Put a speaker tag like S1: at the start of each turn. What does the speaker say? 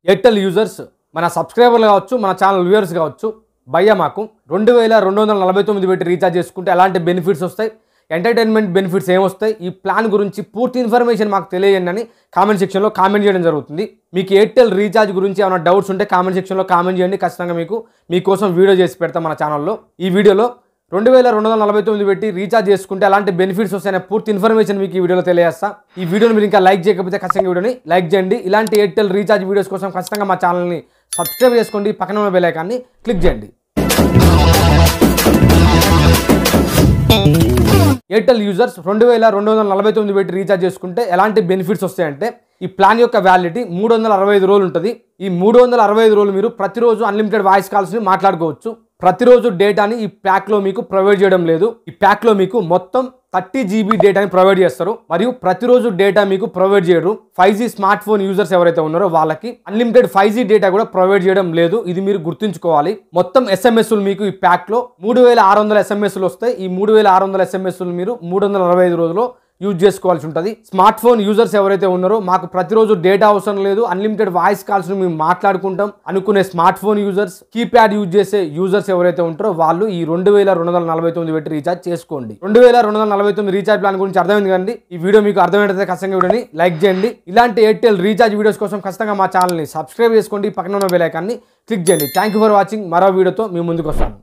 S1: Airtel users మన సబ్స్క్రైబర్లు కావచ్చు, మన ఛానల్ వ్యూవర్స్ కావచ్చు, భయ్య మాకు 2249 పెట్టి రీఛార్జ్ చేసుకుంటే ఎలాంటి బెనిఫిట్స్ వస్తాయి, ఎంటర్టైన్మెంట్ బెనిఫిట్స్ ఏమొస్తాయి, ఈ ప్లాన్ గురించి పూర్తి ఇన్ఫర్మేషన్ మాకు తెలియజేయండి అని కామెంట్ సెక్షన్లో కామెంట్ చేయడం జరుగుతుంది. మీకు ఎయిర్టెల్ రీఛార్జ్ గురించి ఏమైనా డౌట్స్ ఉంటే కామెంట్ సెక్షన్లో కామెంట్ చేయండి. ఖచ్చితంగా మీకోసం వీడియో చేసి పెడతాం మన ఛానల్లో. ఈ వీడియోలో 2249 పెట్టి రీఛార్జ్ చేసుకుంటే అలాంటి బెనిఫిట్స్ వస్తాయనే పూర్తి ఇన్ఫర్మేషన్ మీకు ఈ వీడియోలో తెలియజేస్తా. ఈ వీడియోని మీరు ఇంకా లైక్ చేయకపోతే ఖచ్చితంగా వీడియోని లైక్ చేయండి. ఇలాంటి ఎయిర్టెల్ రీఛార్జ్ వీడియోస్ కోసం ఖచ్చితంగా మా ఛానల్ని సబ్స్క్రైబ్ చేసుకోండి, పక్కన ఉన్న బెల్ ఐకాన్ని క్లిక్ చేయండి. ఎయిర్టెల్ యూజర్స్ 2249 పెట్టి రీఛార్జ్ చేసుకుంటే ఎలాంటి బెనిఫిట్స్ వస్తాయంటే, ఈ ప్లాన్ యొక్క వ్యాలిడిటీ 365 రోజులు ఉంటుంది. ఈ 365 రోజులు మీరు ప్రతిరోజు అన్లిమిటెడ్ వాయిస్ కాల్స్ని మాట్లాడుకోవచ్చు. ప్రతిరోజు డేటాని ఈ ప్యాక్లో మీకు ప్రొవైడ్ చేయడం లేదు. ఈ ప్యాక్లో మీకు మొత్తం 30 GB డేటాని ప్రొవైడ్ చేస్తారు. మరియు ప్రతిరోజు డేటా మీకు ప్రొవైడ్ చేయరు. 5G స్మార్ట్ ఫోన్ యూజర్స్ ఎవరైతే ఉన్నారో వాళ్ళకి అన్లిమిటెడ్ 5G డేటా కూడా ప్రొవైడ్ చేయడం లేదు. ఇది మీరు గుర్తుంచుకోవాలి. మొత్తం ఎస్ఎంఎస్లు మీకు ఈ ప్యాక్లో 3600 ఎస్ఎంఎస్లు వస్తాయి. ఈ 3600 ఎస్ఎంఎస్లు మీరు 365 రోజుల్లో యూజ్ చేసుకోవాల్సి ఉంటుంది. స్మార్ట్ ఫోన్ యూజర్స్ ఎవరైతే ఉన్నారో మాకు ప్రతిరోజు డేటా అవసరం లేదు, అన్లిమిటెడ్ వాయిస్ కాల్స్ మేము మాట్లాడుకుంటాం అనుకునే smart phone users, keypad use చేసే యూజర్స్ ఎవరైతే ఉంటారో వాళ్ళు ఈ 2249 పెట్టి రీఛార్జ్ చేసుకోండి. 2249 రీఛార్జ్ ప్లాన్ గురించి అర్థమైంది కండి. ఈ వీడియో మీకు అర్థమైతే ఖచ్చితంగా వీడియోని లైక్ చేయండి. ఇలాంటి ఎయిర్టెల్ రీఛార్జ్ వీడియోస్ కోసం ఖచ్చితంగా మా ఛానల్ని సబ్స్క్రైబ్ చేసుకోండి, పక్కన ఉన్న బెల్ ఐకాన్ని క్లిక్ చేయండి. Thank you for watching. మరో వీడియోతో మీ ముందుకు వస్తాను.